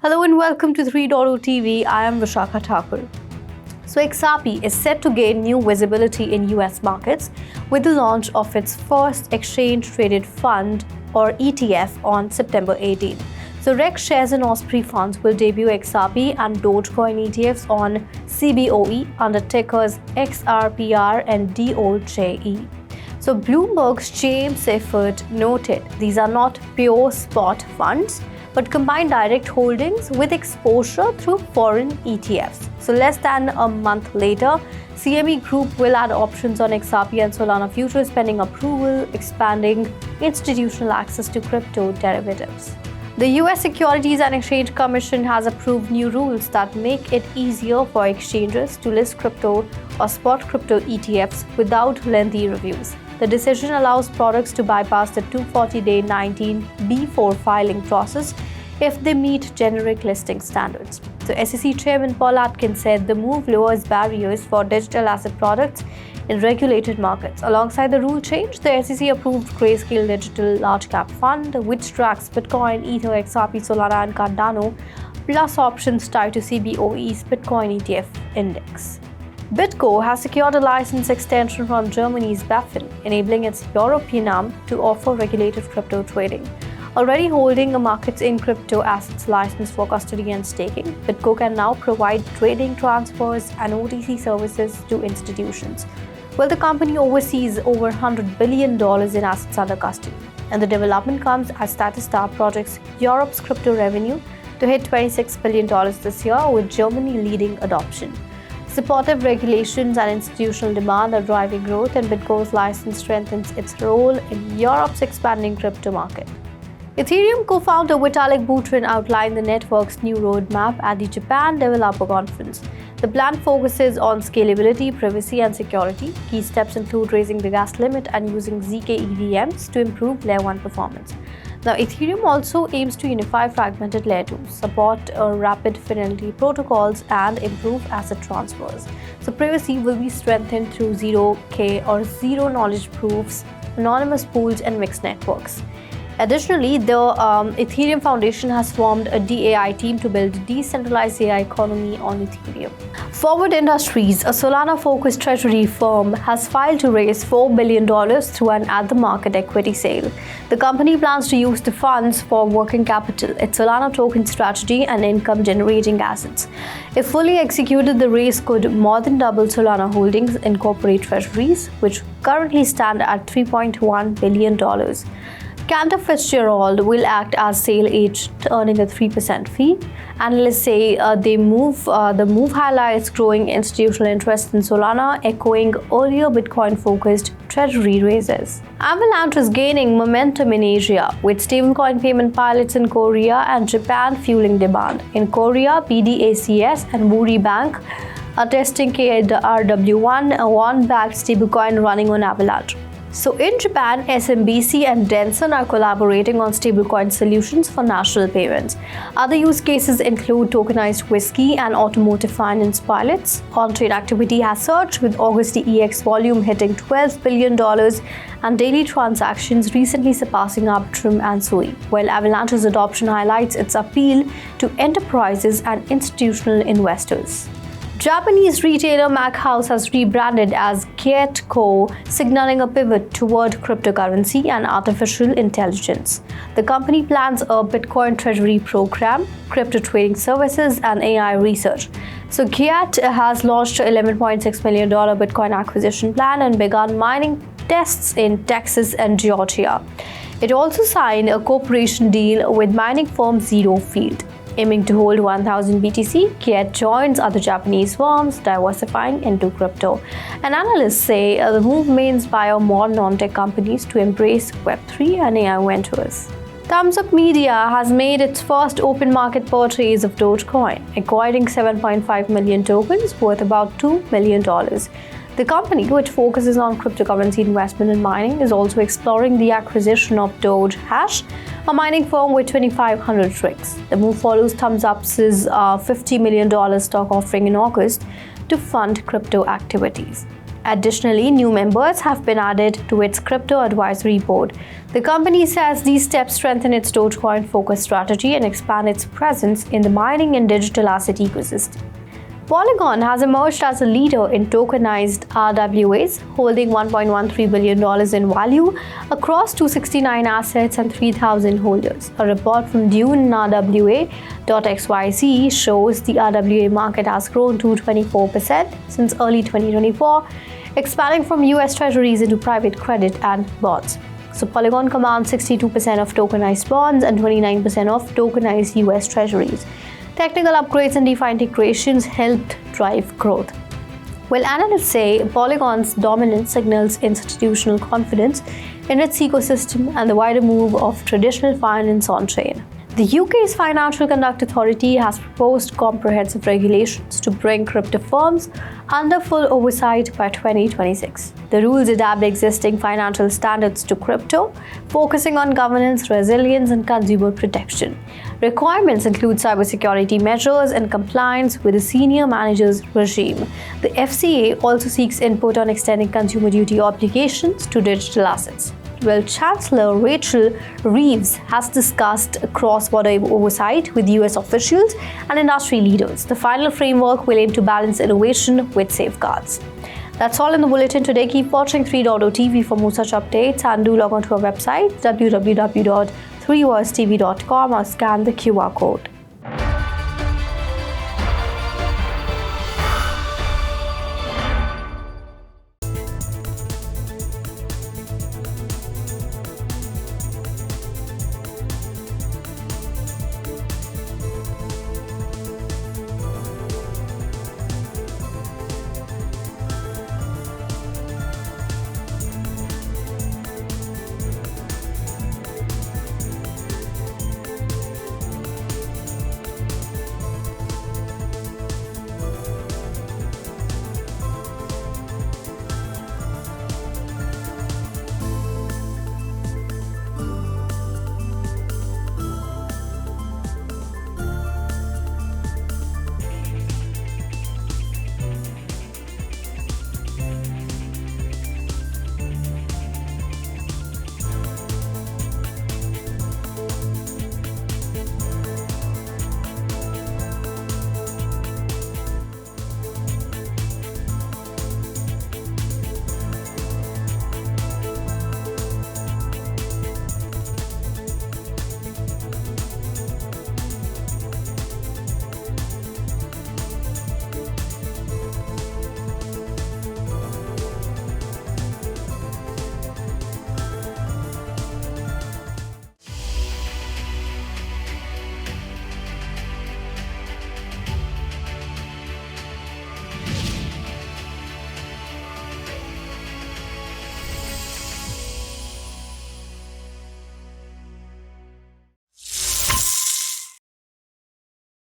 Hello and welcome to 3.0 TV. I am Vishakha Thakur. So XRP is set to gain new visibility in US markets with the launch of its first exchange-traded fund or ETF on September 18. So Rex Shares and Osprey funds will debut XRP and Dogecoin ETFs on CBOE under tickers XRPR and DOGE. So Bloomberg's James Sept noted these are not pure spot funds, but combine direct holdings with exposure through foreign ETFs. So less than a month later, CME Group will add options on XRP and Solana futures pending approval, expanding institutional access to crypto derivatives. The US Securities and Exchange Commission has approved new rules that make it easier for exchanges to list crypto or spot crypto ETFs without lengthy reviews. The decision allows products to bypass the 240-day 19B4 filing process if they meet generic listing standards. So SEC Chairman Paul Atkins said the move lowers barriers for digital asset products in regulated markets. Alongside the rule change, the SEC approved Grayscale Digital Large Cap Fund, which tracks Bitcoin, Ether, XRP, Solana, and Cardano, plus options tied to CBOE's Bitcoin ETF index. BitGo has secured a license extension from Germany's BaFin, enabling its European arm to offer regulated crypto trading. Already holding a markets in crypto assets license for custody and staking, BitGo can now provide trading, transfers, and OTC services to institutions. While the company oversees over $100 billion in assets under custody, and the development comes as Statista projects Europe's crypto revenue to hit $26 billion this year, with Germany leading adoption. Supportive regulations and institutional demand are driving growth, and BitGo's license strengthens its role in Europe's expanding crypto market. Ethereum co-founder Vitalik Buterin outlined the network's new roadmap at the Japan Developer Conference. The plan focuses on scalability, privacy, and security. Key steps include raising the gas limit and using ZK EVMs to improve Layer 1 performance. Now, Ethereum also aims to unify fragmented Layer 2, support rapid fidelity protocols, and improve asset transfers. So privacy will be strengthened through 0K or zero knowledge proofs, anonymous pools, and mixed networks. Additionally, the Ethereum Foundation has formed a DAI team to build a decentralized AI economy on Ethereum. Forward Industries, a Solana-focused treasury firm, has filed to raise $4 billion through an at-the-market equity sale. The company plans to use the funds for working capital, its Solana token strategy, and income-generating assets. If fully executed, the raise could more than double Solana holdings in corporate treasuries, which currently stand at $3.1 billion. Cantor Fitzgerald will act as sale agent, earning a 3% fee. Analysts say the move highlights growing institutional interest in Solana, echoing earlier Bitcoin-focused treasury raises. Avalanche is gaining momentum in Asia, with stablecoin payment pilots in Korea and Japan fueling demand. In Korea, BDACS and Woori Bank are testing KRW1, a won-backed stablecoin running on Avalanche. So in Japan, SMBC and Denson are collaborating on stablecoin solutions for national payments. Other use cases include tokenized whiskey and automotive finance pilots. On-chain activity has surged, with August EX volume hitting $12 billion and daily transactions recently surpassing Arbitrum and Sui, while Avalanche's adoption highlights its appeal to enterprises and institutional investors. Japanese retailer Mac House has rebranded as Gyet Co., signaling a pivot toward cryptocurrency and artificial intelligence. The company plans a Bitcoin treasury program, crypto trading services, and AI research. So Gyet has launched a $11.6 million Bitcoin acquisition plan and begun mining tests in Texas and Georgia. It also signed a cooperation deal with mining firm Zero Field. Aiming to hold 1,000 BTC, Gyet joins other Japanese firms diversifying into crypto. And analysts say the move may inspire more non-tech companies to embrace Web3 and AI ventures. Thumzup Media has made its first open market purchase of Dogecoin, acquiring 7.5 million tokens worth about $2 million. The company, which focuses on cryptocurrency investment and mining, is also exploring the acquisition of Doge Hash, a mining firm with 2,500 rigs. The move follows Thumzup's $50 million stock offering in August to fund crypto activities. Additionally, new members have been added to its crypto advisory board. The company says these steps strengthen its Dogecoin-focused strategy and expand its presence in the mining and digital asset ecosystem. Polygon has emerged as a leader in tokenized RWAs, holding $1.13 billion in value across 269 assets and 3,000 holders. A report from Dune RWA.xyz shows the RWA market has grown to 24% since early 2024, expanding from US Treasuries into private credit and bonds. So Polygon commands 62% of tokenized bonds and 29% of tokenized US Treasuries. Technical upgrades and DeFi integrations helped drive growth. Well, analysts say Polygon's dominance signals institutional confidence in its ecosystem and the wider move of traditional finance on-chain. The UK's Financial Conduct Authority has proposed comprehensive regulations to bring crypto firms under full oversight by 2026. The rules adapt existing financial standards to crypto, focusing on governance, resilience, and consumer protection. Requirements include cybersecurity measures and compliance with the senior managers regime. The FCA also seeks input on extending consumer duty obligations to digital assets. Well, Chancellor Rachel Reeves has discussed cross-border oversight with US officials and industry leaders. The final framework will aim to balance innovation with safeguards. That's all in the bulletin today. Keep watching 3.0 TV for more such updates and do log on to our website www.3voicetv.com or scan the QR code.